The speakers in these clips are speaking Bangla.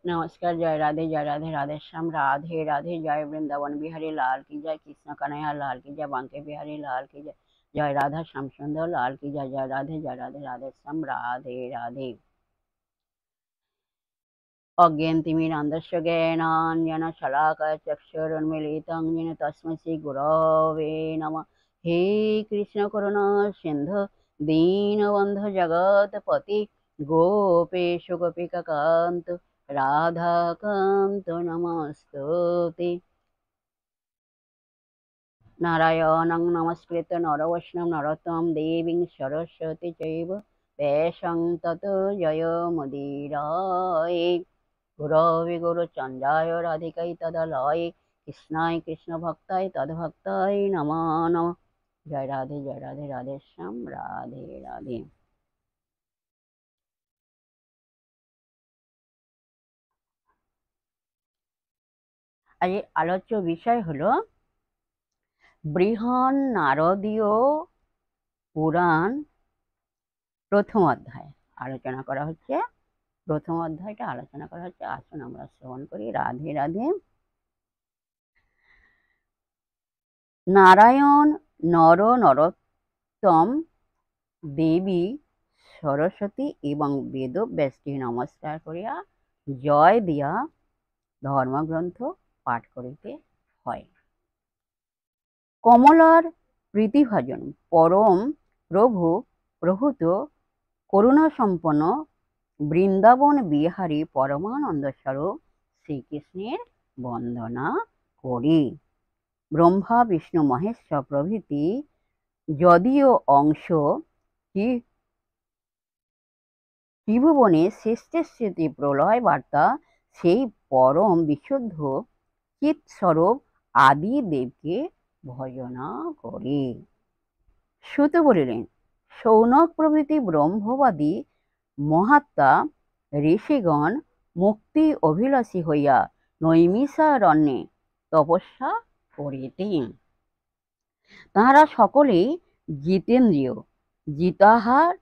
नमस्कार। जय राधे राधे श्याम राधे राधे। जय वृंदावन बिहारी लाल की जय, कृष्ण कन्हैया लाल की जय, बांके बिहारी लाल की जय, जय राधा श्याम सुंदर लाल की जय। जय राधे राधे श्याम राधे राधे। अज्ञानतिमिरान्धस्य ज्ञानाञ्जनशलाकया चक्षुरुन्मीलितं येन तस्मै श्रीगुरवे नमः। हे कृष्ण करुणा सिन्धु दीनबन्धु जगत्पति गोपेश गोपिकान्त राधाकान्त नमस्तुते। नारायणं नमस्कृत्य नरवैष्णवं नरोत्तमं देवीं सरस्वती चैव वैष्णं ततो जयमुदीरये। गुरवे गुरुचन्द्राय राधिकायै तदालये कृष्णाय कृष्णभक्ताय तद्भक्ताय नमो नमः। जय राधे राधे श्याम राधे राधे। आज आलोच्य विषय हलो बृहन् नारदीय पुराण प्रथम अध्याय आलोचना करा हच्छे। प्रथम अध्यायটা आलोचना करा হচ্ছে। আসুন আমরা শ্রবণ করি। রাধে রাধে। नारायण नर नरोत्तम देवी सरस्वती एवं वेदव्यासকে नमस्कार करिया जय दिया धर्मग्रंथ पाठ करिते হয়। कमलार प्रीतिभाजन परम प्रभु प्रभूत करुणा सम्पन्न বৃন্দাবন বিহারী পরমানন্দ স্বরূপ শ্রীকৃষ্ণের বন্দনা করি। ব্রহ্মা বিষ্ণু মহেশ্বর প্রভৃতি যদিও অংশ ত্রিভুবনে শ্রেষ্ঠ প্রলয় বার্তা সেই পরম বিশুদ্ধ চিৎস্বরূপ আদি দেবকে ভজনা করি। সুত বলিলেন, শৌনক প্রভৃতি ব্রহ্মবাদী মহাত্মা ঋষিগণ মুক্তি অভিলাষী হইয়া নৈমিষারণ্যে তপস্যা করিতেন। তাহারা সকলেই জিতেন্দ্রিয়, জিতাহার,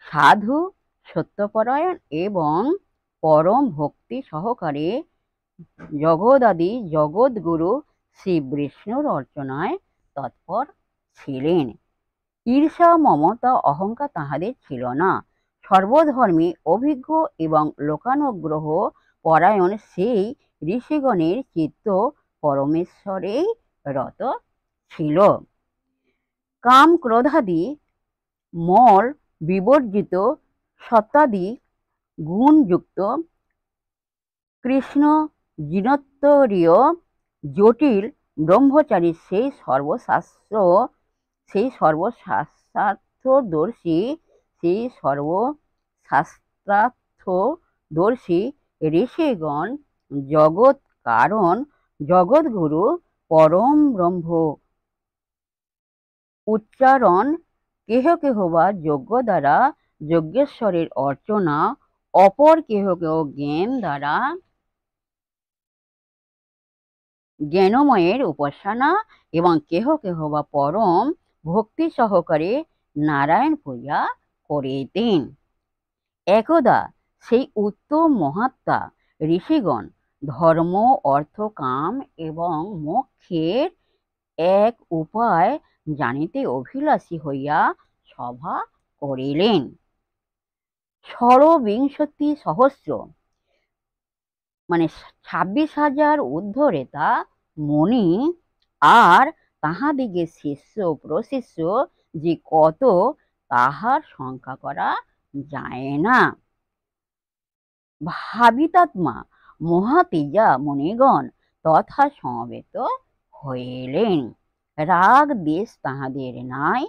সাধু, সত্যপরায়ণ এবং পরম ভক্তি সহকারে জগদাদি জগৎগুরু শ্রী বিষ্ণুর অর্চনায় তৎপর ছিলেন। ঈর্ষা মমতা অহংকার তাহাদের ছিল না। সর্বধর্মে অভিজ্ঞ এবং লোকানুগ্রহ পরায়ণ সেই ঋষিগণের চিত্ত পরমেশ্বরেই রত ছিল। কাম ক্রোধাদি মল বিবর্জিত সত্যাদি গুণযুক্ত কৃষ্ণ জিনোত্তরীয় জটিল ব্রহ্মচারী সেই সর্বশাস্ত্রার্থদর্শী ঋষিগণ জগৎ কারণ জগৎগুরু পরম ব্রহ্ম উচ্চারণ কেহ কেহ বা যজ্ঞ দ্বারা যজ্ঞেশ্বরের অর্চনা, অপর কেহ কেহ জ্ঞান দ্বারা জ্ঞানময়ের উপাসনা এবং কেহ কেহ বা পরম ভক্তি সহকারে নারায়ণ পূজা করিতেন। একদা সেই উত্তম মহাত্মা ঋষিগণ ধর্ম অর্থ কাম এবং মোক্ষের এক উপায় জানিতে অভিলাষী হইয়া সভা করিলেন। ষড়বিংশতি সহস্র মানে 26,000 ঊর্ধ্বরেতা মুনি আর তাহাদিগে শিষ্য প্রশিষ্য যে কত তাহার সংখ্যা করা যায় না। ভাবিতাত্মা মহাতেজা মুনিগণ তথা সমবেত হইলেন। রাগ দেশ তাহাদের নাই,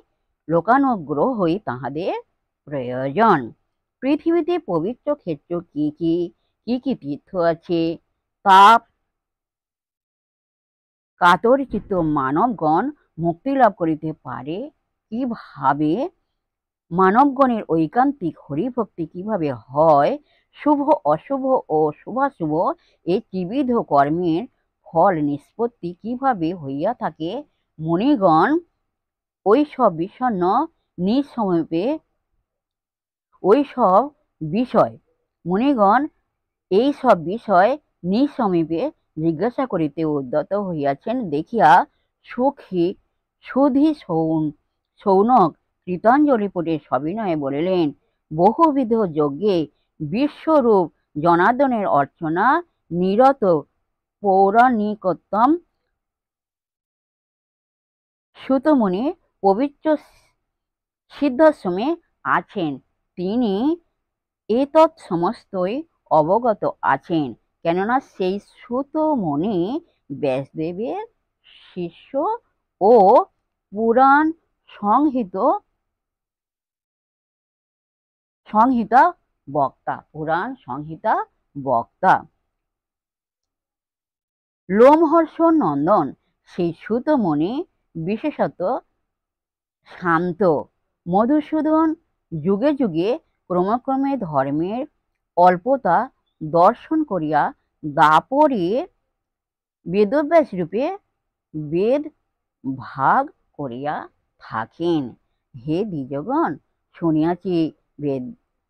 লোকানুগ্রহই তাহাদের প্রয়োজন। পৃথিবীতে পবিত্র ক্ষেত্র কি কি তীর্থ আছে, তাপ কাতরচিত মানবগণ মুক্তি লাভ করিতে পারে কিভাবে, মানবগণের ঐকান্তিক হরিভক্তি কিভাবে হয়, শুভ অশুভ ও শুভাশুভ এই ত্রিবিধ কর্মের ফল নিষ্পত্তি কিভাবে হইয়া থাকে, মুনিগণ ওইসব বিষণ্ণ নিঃসমীপে ওইসব বিষয় মুনিগণ এই সব বিষয় নিজ সমীপে জিজ্ঞাসা করিতে উদ্যত হইয়াছেন দেখিয়া সুধী সৌনক কৃতাঞ্জলিপুরে সবিনয়ে বলিলেন, বহুবিধ যজ্ঞে বিশ্বরূপ জনার্দনের অর্চনা নিরত পৌরাণিকোত্তম সুতমুনি পবিত্র সিদ্ধাশ্রমে আছেন। তিনি এতৎ সমস্তই অবগত আছেন, কেননা সেই সুতমুনি ব্যাসদেবের শিষ্য ও পুরাণ সংহিতা বক্তা। লোমহর্ষণ নন্দন সেই সুতমুনি বিশেষত শান্ত। মধুসূদন যুগে যুগে ক্রমক্রমে ধর্মের অল্পতা দর্শন করিয়া দাপরে বেদব্যাস রূপে বেদ ভাগ করিয়া থাকেন। হে দ্বিজগণ, শুনিয়াছি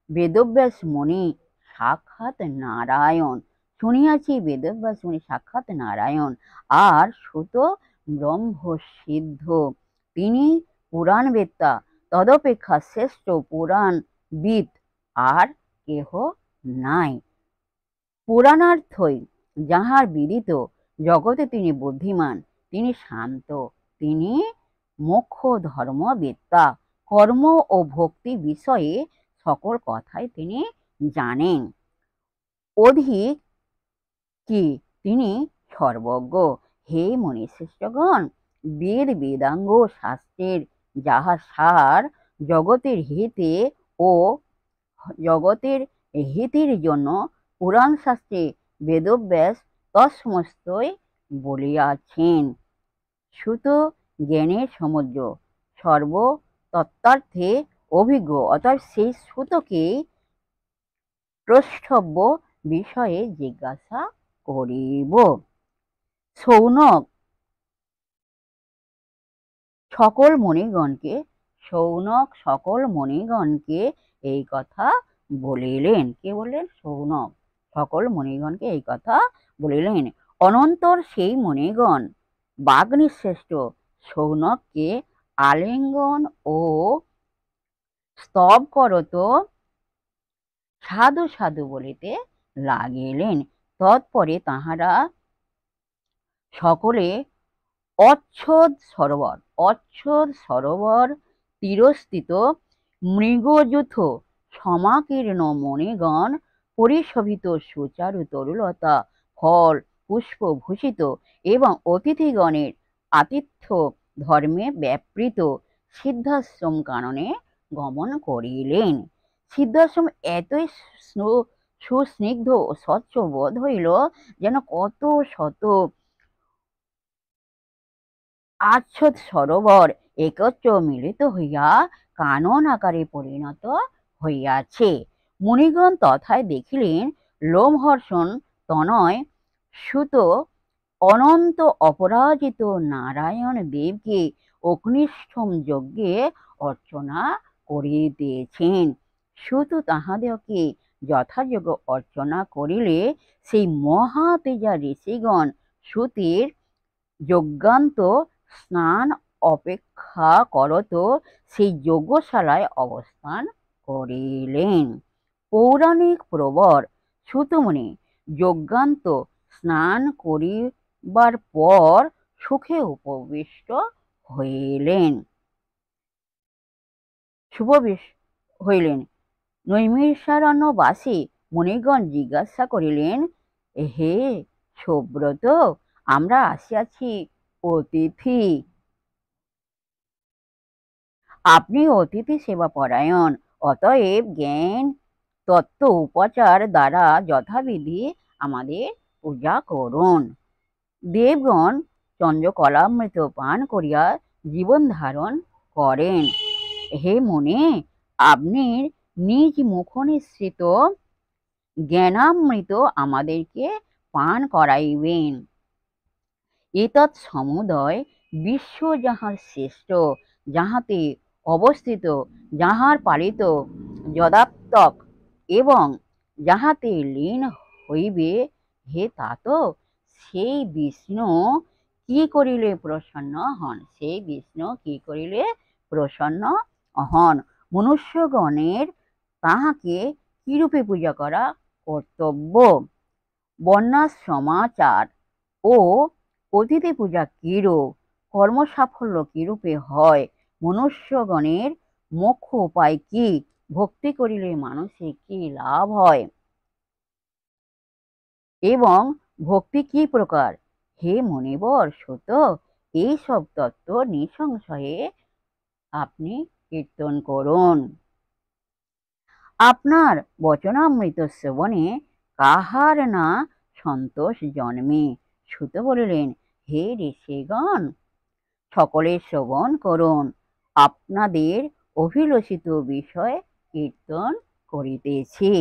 বেদব্যাস মুনি সাক্ষাৎ নারায়ণ, আর সুত ব্রহ্মসিদ্ধ। তিনি পুরাণবেত্তা, তদপেক্ষা শ্রেষ্ঠ পুরাণবিদ আর কেহ নাই। পুরাণার্থই যাহার বিদিত, জগতে তিনি বুদ্ধিমান, তিনি শান্ত, তিনি মোক্ষ ধর্মবেত্তা। কর্ম ও ভক্তি বিষয়ে সকল কথাই তিনি জানেন। অধিক কি, তিনি সর্বজ্ঞ। হে মুনিশ্রেষ্ঠগণ, বেদ বেদাঙ্গ শাস্ত্রের যাহা সার, জগতের হিতের জন্য পুরাণ শাস্ত্রে বেদব্যাস তৎসমস্তই বলিয়াছেন। সুত জ্ঞানের সমুদ্র, সর্বতত্ত্বার্থে অভিজ্ঞ, অতএব সেই সুতকেই প্রষ্টব্য বিষয়ে জিজ্ঞাসা করিব। সৌনক সকল মুনিগণকে এই কথা বলিলেন। কে বললেন? সৌনক সকল মুনিগণকে এই কথা বলিলেন। অনন্তর সেই মুনিগণ বাগ্নিশ্রেষ্ঠ সৌনককে আলিঙ্গন ও স্তব করত সাধু সাধু বলিতে লাগিলেন। তৎপরে তাহারা সকলে অচ্ছদ সরোবর তীরস্থিত মৃগযূথ সমাকীর্ণ মণিগণ পরিশোভিত সুচারু তরুলতা ফল পুষ্প ভূষিত এবং অতিথিগণের আতিথ্য ধর্মে ব্যাপৃত সিদ্ধাশ্রম কাননে গমন করিলেন। সিদ্ধাশ্রম এতই সুস্নিগ্ধ ও স্বচ্ছ বোধ হইল, যেন কত শত আচ্ছদ সরোবর একত্র মিলিত হইয়া কানন আকারে পরিণত হইয়াছে। মুনিগণ তথায় দেখিলেন লোমহর্ষণ তনয় সুত অনন্ত অপরাজিত নারায়ণ দেবকে অগ্নিষ্ঠম যজ্ঞে অর্চনা করিতেছেন। সুত তাহাদেরকে যথাযোগ্য অর্চনা করিলে সেই মহাতেজা ঋষিগণ সুতের যজ্ঞান্ত স্নান অপেক্ষা করত সেই যজ্ঞশালায় অবস্থান করিলেন। পৌরাণিক প্রবর সুতমুনি যজ্ঞান্ত স্নান করিবার পর সুখে উপবিষ্ট হইলেন। নৈমিষারণ্যবাসী মুনিগণ জিজ্ঞাসা করিলেন, হে সুব্রত, আমরা আসিয়াছি অতিথি, আপনি অতিথি সেবা পরায়ণ, অতএব জ্ঞান তত্ত্ব উপচার দ্বারা যথাবিধি আমাদের পূজা করুন। দেবগণ চন্দ্রকলামৃত পান করিয়া জীবন ধারণ করেন। হে মুনি, আপনি নিজ মুখনিসৃত জ্ঞানামৃত আমাদেরকে পান করাইবেন। এতৎ সমুদয় বিশ্ব যাহার শ্রেষ্ঠ, যাহাতে অবস্থিত, যাহার পালিত যদাত্মক এবং যাহাতে লীন হইবে। হে তাত সেই বিষ্ণু কি করিলে প্রসন্ন হন, সেই বিষ্ণু কি করিলে প্রসন্ন হন। মনুষ্যগণের তাহাকে কিরূপে পূজা করা কর্তব্য। বর্ণাশ্রমাচার ও অতিথি পূজা কিরূপ, কর্ম সাফল্য কিরূপে হয়, মনুষ্যগণের মোক্ষ উপায় কি, ভক্তি করিলে মানুষের কি লাভ হয় এবং ভক্তি কি প্রকার। হে মুনিবর সুত, এই সব তত্ত্ব নিঃসংশয়ে আপনি কীর্তন করুন। আপনার বচনামৃত শ্রবণে কাহার না সন্তোষ জন্মে। সুত বলিলেন, হে ঋষিগণ, সকলে শ্রবণ করুন, আপনাদের অভিলষিত বিষয় কীর্তন করিতেছি।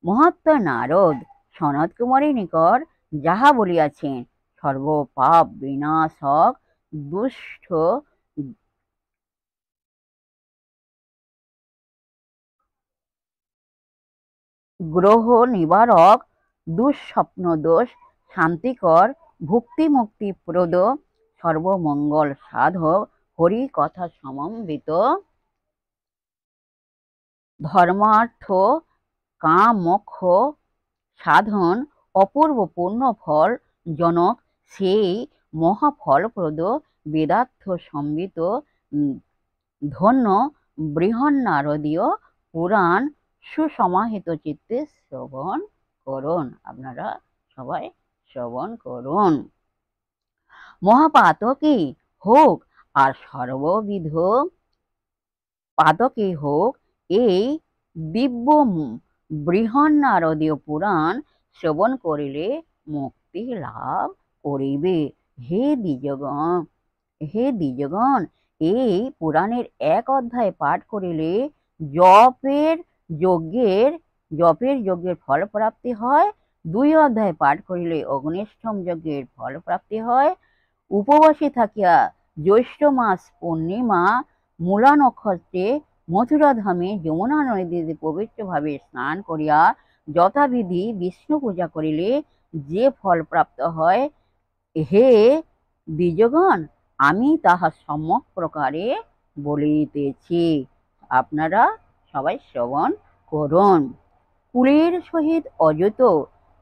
মহাত্মা নারদ সনত কুমারের নিকট যাহা বলিয়াছেন, সর্বপাপ বিনাশক, দুষ্ট গ্রহ নিবারক, দুঃস্বপ্ন দোষ শান্তিকর, ভুক্তি মুক্তি প্রদ, সর্বমঙ্গল সাধক, হরি কথা সমন্বিত, ধর্মার্থ কাম মোক্ষ সাধন, অপূর্ব পূর্ণ ফল জনক, সেই মহাফলপ্রদ বেদার্থ সম্বিত ধন্য বৃহন্নারদীয় পুরাণ সুসমাহিত চিত্তে শ্রবণ করুন। আপনারা সবাই শ্রবণ করুন। মহাপাতকী হোক আর সর্ববিধ পাতকী হোক, এই দিব্য বৃহন্নারদীয় পুরাণ শ্রবণ করিলে মুক্তি লাভ করিবে। হে দ্বিজগণ, এই পুরাণের এক অধ্যায় পাঠ করিলে জপের যজ্ঞের ফল প্রাপ্তি হয়, 2 অধ্যায় পাঠ করিলে অগ্নিষ্ঠম যজ্ঞের ফল প্রাপ্তি হয়। উপবাসী থাকিয়া জ্যৈষ্ঠ মাস পূর্ণিমা মূলা নক্ষত্রে মথুরাধামে যমুনা নদীতে পবিত্রভাবে স্নান করিয়া যথাবিধি বিষ্ণু পূজা করিলে যে ফল প্রাপ্ত হয়, হে দ্বিজগণ, আমি তাহা সম্যক প্রকারে বলিতেছি। আপনারা সবাই শ্রবণ করুন। কুলের সহিত অযুত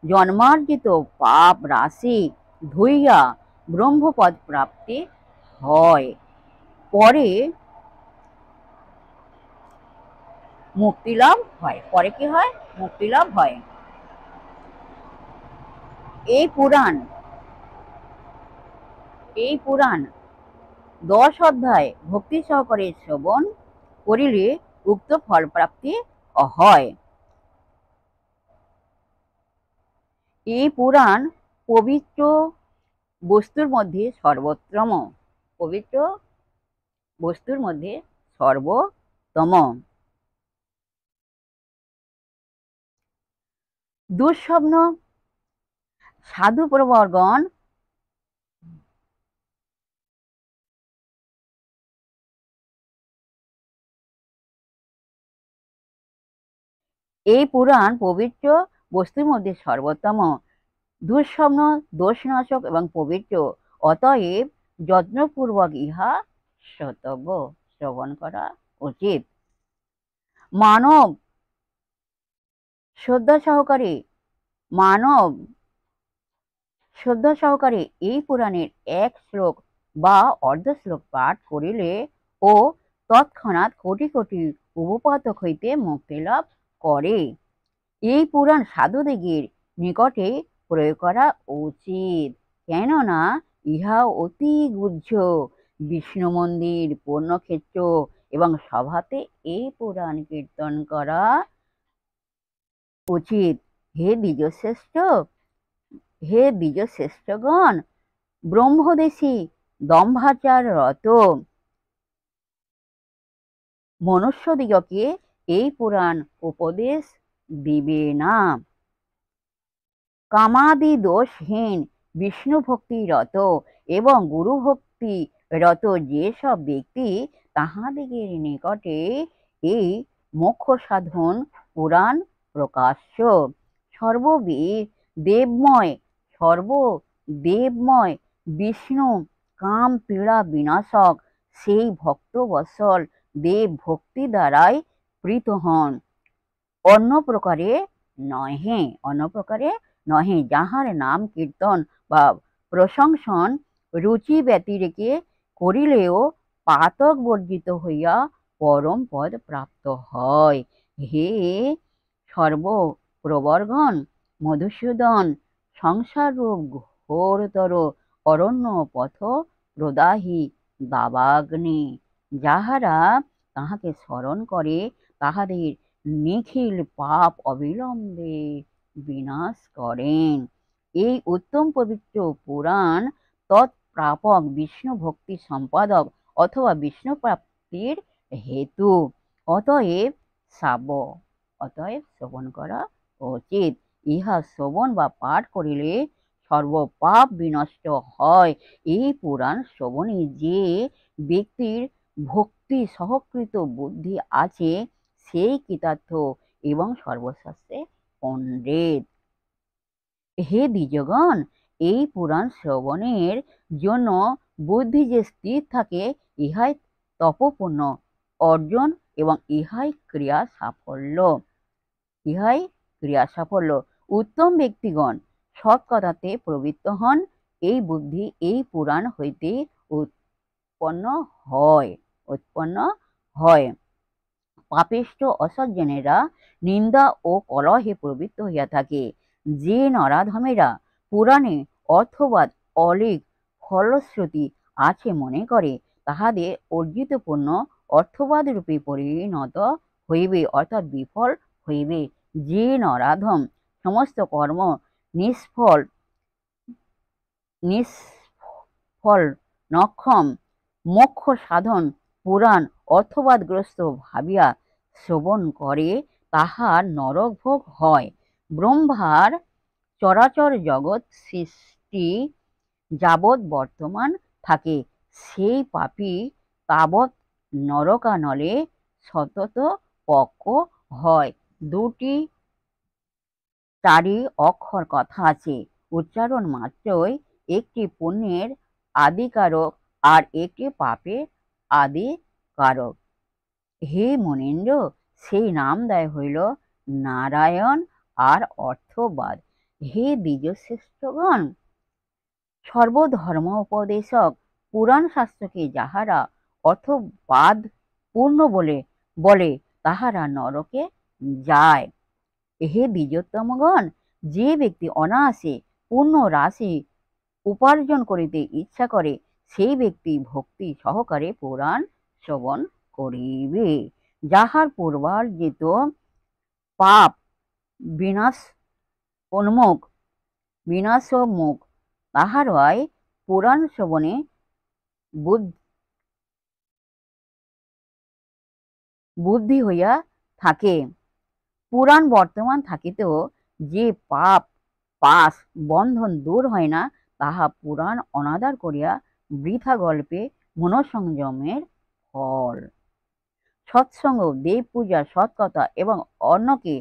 জন্মার্জিত পাপ রাশি ধুইয়া ব্রহ্মপদ প্রাপ্তি হয়, পরে মুক্তিলাভ হয়। পরে কি হয়? মুক্তিলাভ হয়। এই পুরাণ 10 অধ্যায় ভক্তি সহকারে শ্রবণ করিলে উক্ত ফল প্রাপ্তি হয়। এই পুরাণ পবিত্র বস্তুর মধ্যে সর্বোত্তম। দুঃস্বপ্ন সাধু প্রবরগণ এই পুরাণ পবিত্র বস্তুর মধ্যে সর্বোত্তম, দুঃস্বপ্ন দোষনাশক এবং পবিত্র, অতএব যত্নপূর্বক ইহা শ্রবণ করা উচিত। মানব শ্রদ্ধা সহকারে এই পুরাণের 1 শ্লোক বা অর্ধ শ্লোক পাঠ করিলে ও তৎক্ষণাৎ কোটি কোটি উপপাতক হইতে মুক্তি লাভ করে। এই পুরাণ সাধুদিগের নিকটে প্রয়োগ করা উচিত, কেননা ইহা অতি গুহ্য। বিষ্ণু মন্দির, পূর্ণক্ষেত্র এবং সভাতে এই পুরাণ কীর্তন করা উচিত। হে দ্বিজশ্রেষ্ঠগণ, ব্রহ্মদেশী দম্ভাচাররত মনুষ্যদিগকে এই পুরাণ উপদেশ দিবে না। কামাদি দোষহীন বিষ্ণু ভক্তিরত এবং গুরু ভক্তিরত যেসব ব্যক্তি, তাহাদিগের নিকটে এই মোক্ষ সাধন পুরাণ প্রকাশ্য। সর্বদেবময় বিষ্ণু কাম পীড়া বিনাশক সেই ভক্তবৎসল দেব ভক্তি দ্বারাই প্রীত হন, অন্য প্রকারে নহে। যাহার নাম কীর্তন বা প্রশংসন রুচি ব্যতিরেকে করিলেও পাতক বর্জিত হইয়া পরম পদ প্রাপ্ত হয়। হে সর্বপ্রবরগণ, মধুসূদন সংসার রূপ ঘোরতর অরণ্য পথ প্রদাহী দাবাগ্নি। যাহারা তাহাকে স্মরণ করে তাহাদের নিখিল পাপ অবিলম্বে বিনাশ করেন। এই উত্তম পবিত্র পুরাণ তৎপ্রাপক বিষ্ণু ভক্তি সম্পাদক অথবা বিষ্ণু প্রাপ্তির হেতু। অতএব শ্রবণ করা উচিত। ইহা শ্রবণ বা পাঠ করিলে সর্বপাপ বিনষ্ট হয়। এই পুরাণ শ্রবণে যে ব্যক্তির ভক্তি সহকৃত বুদ্ধি আছে সেই কৃতার্থ এবং সর্বশাস্ত্রে পণ্ডিত। হে দ্বিজগণ, এই পুরাণ শ্রবণের জন্য বুদ্ধি যে স্থির থাকে ইহাই তপোপুণ্য অর্জন এবং ইহাই ক্রিয়া সাফল্য। উত্তম ব্যক্তিগণ সৎ কথাতে প্রবৃত্ত হন, এই বুদ্ধি এই পুরাণ হইতে উৎপন্ন হয়। পাপিষ্ঠ অসজ্জনেরা নিন্দা ও কলহে প্রবৃত্ত হইয়া থাকে। যে নরাধমেরা পুরাণে অর্থবাদ অলিক ফলশ্রুতি আছে মনে করে, তাহাদের অর্জিত পুণ্য অর্থবাদ রূপে পরিণত হইবে, অর্থাৎ বিফল হইবে। যে নরাধম সমস্ত কর্ম নিষ্ফল নক্ষম মোক্ষ সাধন পুরাণ অর্থবাদগ্রস্ত ভাবিয়া শ্রবণ করে, তাহার নরকভোগ হয়। ব্রহ্মার চরাচর জগৎ সৃষ্টি যাবৎ বর্তমান থাকে, সেই পাপী তাবৎ নরকানলে সতত পক্ষ হয়। দুটি চারি অক্ষর কথা আছে, উচ্চারণ মাত্রই একটি পুণ্যের আদিকারক আর একটি পাপের আদিকারক। হে মুনীন্দ্র, সেই নাম দেয় হইল নারায়ণ আর অর্থবাদ। হে দ্বিজশ্রেষ্ঠগণ, সর্বধর্মোপদেশক পুরাণ শাস্ত্রকে যাহারা অর্থবাদ পূর্ণ বলে তাহারা নরকে যায়। হে দ্বিজোত্তমগণ, যে ব্যক্তি অনায়াসে পূর্ণ রাশি উপার্জন করিতে ইচ্ছা করে সেই ব্যক্তি ভক্তি সহকারে পুরাণ শ্রবণ করিবে। যাহার পূর্বার্জিত পাপ বিনাশোন্মুখ তাহারাই পুরাণ শ্রবণে বুদ্ধি হইয়া থাকে। পুরাণ বর্তমান থাকিতেও যে পাপ পাশ বন্ধন দূর হয় না, তাহা পুরাণ অনাদর করিয়া বৃথা গল্পে মনোসংযমের ফল। সৎসঙ্গ, দেব পূজা, সৎকথা এবং অন্যকে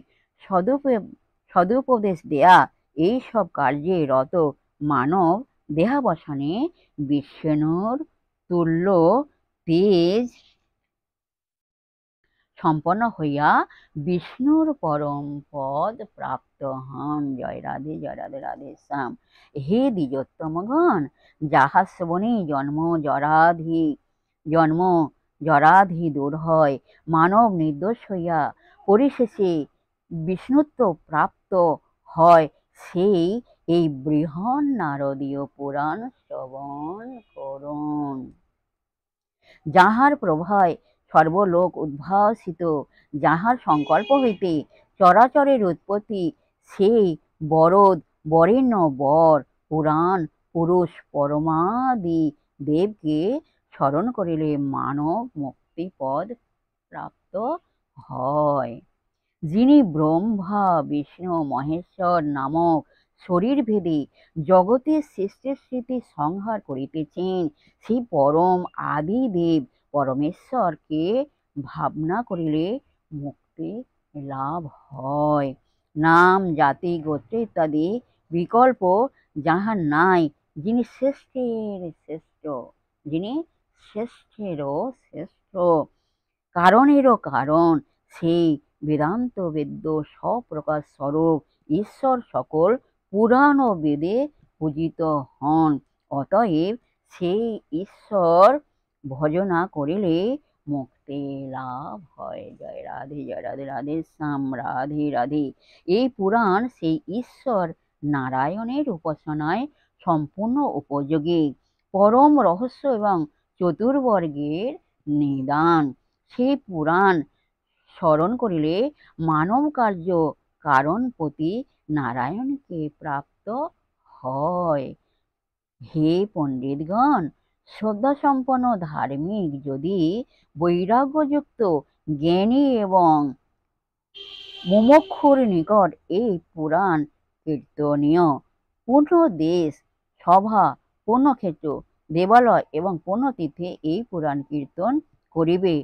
সদুপদেশ দেয়া, এই সব কার্যে রত মানব দেহাবসানে বিষ্ণুর তুল্য তেজ সম্পন্ন হইয়া বিষ্ণুর পরম পদ প্রাপ্ত হন। জয় রাধে রাধে শ্যাম। হে দ্বিজোত্তমগণ, যাহা শ্রবণে জন্ম জরাধি দূর হয়, মানব নির্দোষ হইয়া পরিশেষে বিষ্ণুত্ব প্রাপ্ত হয়, সেই এই বৃহৎ নারদীয় পুরাণ শ্রবণ করুন। যাহার প্রভায় সর্বলোক উদ্ভাসিত, যাহার সংকল্প হইতে চরাচরের উৎপত্তি, সেই বরেণ্য বর পুরাণ পুরুষ পরমাদি দেবকে স্মরণ করিলে মানব মুক্তিপদ প্রাপ্ত হয়। যিনি ব্রহ্মা বিষ্ণু মহেশ্বর নামক শরীরভেদে জগতের সৃষ্টি সংহার করিতেছেন, সেই পরম আদিদেব পরমেশ্বরকে ভাবনা করিলে মুক্তি লাভ হয়। নাম জাতি গোত্র ইত্যাদি বিকল্প যাহার নাই, যিনি শ্রেষ্ঠের শ্রেষ্ঠ, যিনি শ্রেষ্ঠেরও শ্রেষ্ঠ, কারণেরও কারণ, সেই বেদান্ত বেদ্য স্বপ্রকাশ স্বরূপ ঈশ্বর সকল পুরাণ ও বেদে পূজিত হন। অতএব সেই ঈশ্বর ভজনা করিলে মুক্তি লাভ হয়। জয় রাধে জয় রাধে, রাধে শ্যাম, রাধে রাধে। এই পুরাণ সেই ঈশ্বর নারায়ণের উপাসনায় সম্পূর্ণ উপযোগী, পরম রহস্য এবং চতুর্বর্গের নিদান। সেই পুরাণ স্মরণ করিলে মানব কার্য কারণপতি নারায়ণকে প্রাপ্ত হয়। হে পণ্ডিতগণ, শ্রদ্ধাসম্পন্ন ধার্মিক যদি বৈরাগ্যযুক্ত জ্ঞানী এবং মুমুক্ষুর নিকট এই পুরাণ কীর্তনীয় পূর্ণ দেশ, সভা, পুণ্যক্ষেত্র, দেবালয় এবং পুণ্যতীর্থে এই পুরাণ কীর্তন করিবে।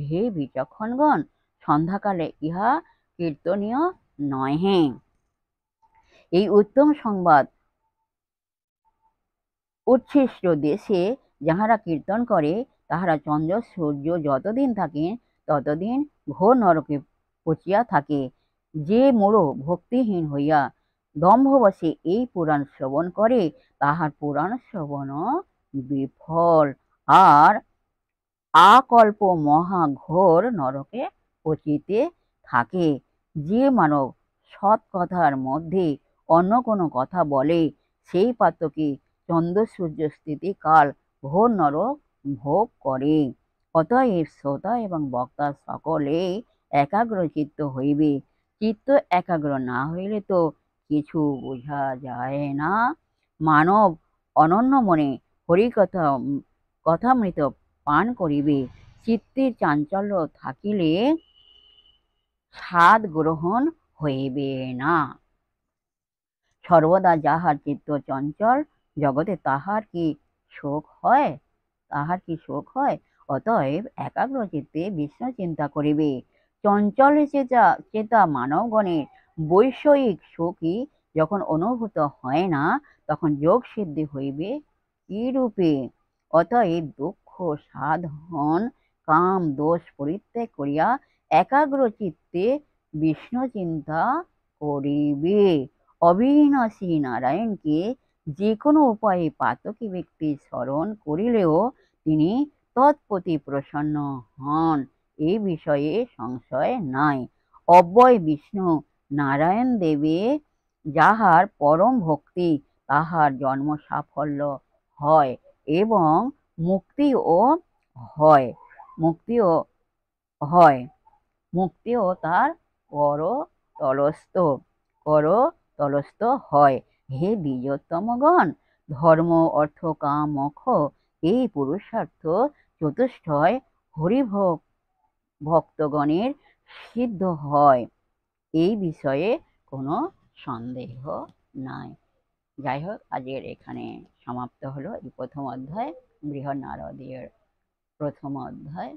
হে বিচক্ষণগণ, সন্ধ্যাকালে ইহা কীর্তনীয় নহে। এই উত্তম সংবাদ উচ্ছিষ্ট দেশে যাহারা কীর্তন করে, তাহারা চন্দ্র সূর্য যতদিন থাকে ততদিন ঘোর নরকে পচিয়া থাকে। যে মূঢ় ভক্তিহীন হইয়া দম্ভবশে এই পুরাণ শ্রবণ করে, তাহার পুরাণ শ্রবণ বিফল, আর আকল্প মহা ঘোর নরকে পচিতে থাকে। যে মানব সৎ কথার মধ্যে অন্য কোনো কথা বলে, সেই পাত্রকে চন্দ্র সূর্য স্থিতি কাল ঘোর নরক ভোগ করে। অতএব শ্রোতা এবং বক্তা সকলেই একাগ্র চিত্ত হইবে। চিত্ত একাগ্র না হইলে তো কিছু বোঝা যায় না। মানব অনন্য মনে হরিকথা কথামৃত পান করিবে। চিত্তের চাঞ্চল্য থাকিলে স্বাদ গ্রহণ হইবে না। সর্বদা যাহার চিত্ত চঞ্চল, জগতে তাহার কি শোক হয়? তাহার কি শোক হয়? অতএব একাগ্র চিত্তে বিষ্ণু চিন্তা করিবে। চঞ্চল চেতা মানবগণের বৈষয়িক শোকই যখন অনুভূত হয় না, তখন যোগ সিদ্ধি হইবে কি রূপে? অতএব দুঃখ সাধন কাম দোষ পরিত্যাগ করিয়া একাগ্র চিত্তে বিষ্ণু চিন্তা করিবে। অবিনাশী নারায়ণকে যে কোনো উপায়ে পাতকী ব্যক্তি স্মরণ করিলেও তিনি তৎপ্রতি প্রসন্ন হন, এই বিষয়ে সংশয় নাই। অব্যয় বিষ্ণু নারায়ণ দেবে যাহার পরম ভক্তি, তাহার জন্ম সাফল্য হয় এবং মুক্তিও হয়। মুক্তিও তার করতলস্থ হয়। হে দ্বিজোত্তমগণ, ধর্ম অর্থ কাম মোক্ষ এই পুরুষার্থ চতুষ্টয় ভক্তগণের সিদ্ধ হয়, এই বিষয়ে কোনো সন্দেহ নাই। যাই হোক, আজকের এখানে সমাপ্ত হলো এই প্রথম অধ্যায়, বৃহৎ নারদীয়ের প্রথম অধ্যায়,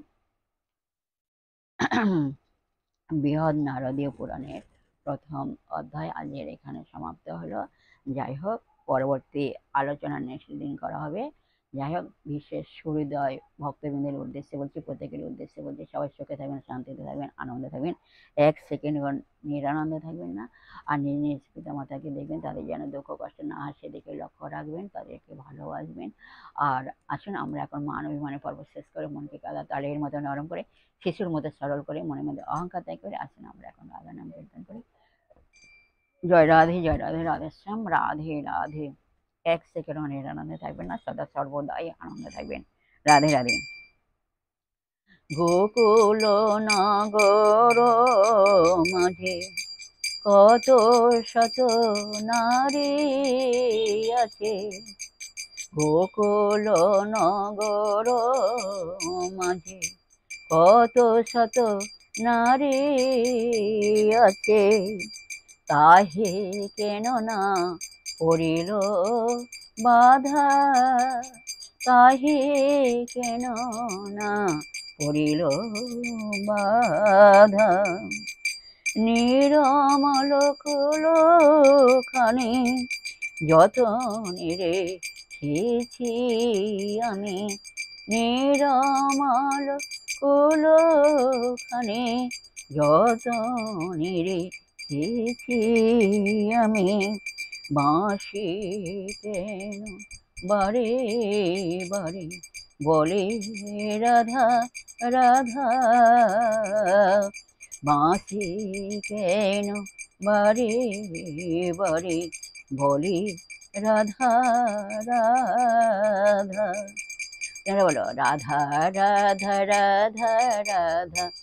বৃহৎ নারদীয় পুরাণের প্রথম অধ্যায় আজকের এখানে সমাপ্ত হলো। যাই হোক, পরবর্তী আলোচনা নেক্সট দিন করা হবে। যাই হোক, বিশেষ সুহৃদয় ভক্তবৃন্দের উদ্দেশ্যে বলছি, প্রত্যেকের উদ্দেশ্যে বলছি, সবাই সুখে থাকবেন, শান্তিতে থাকবেন, আনন্দে থাকবেন, এক সেকেন্ড নিরানন্দে থাকবেন না। আর নিজ নিজ পিতামাতাকে দেখবেন, তাদের যেন দুঃখ কষ্ট না হয় সেদিকে লক্ষ্য রাখবেন, তাদেরকে ভালোবাসবেন। আর আসুন আমরা এখন মান অভিমানের পর্ব শেষ করে মনকে কাদা তালের মতো নরম করে, শিশুর মতো সরল করে, মনের মধ্যে অহংকার ত্যাগ করে আসুন আমরা এখন রাধা নাম কীর্তন করি। জয় রাধে জয় রাধে, রাধে শ্যাম, রাধে রাধে। এক সেকেন্ড নিরানন্দে থাকবেন না, সদা সর্বদাই আনন্দে থাকবেন। রাধে রাধে। গোকুল নগর মাঝে কত শত নারী আছে, গোকুল নগর মাঝে কত শত নারী আছে, তাহে কেন না পড়িল বাধা, তাহে কেন না পড়িল বাধা। নিরমল কুলোখানি যতনে রেখেছি আমি, নিরমল কুলোখানি যতনে রেখেছি আমি। বাঁশি কেন বারে বারে বলে রাধা রাধা, বাঁশি কেন বারে বারে বলে রাধা রাধা। তোমরা বলো রাধা রাধা রাধা রাধা।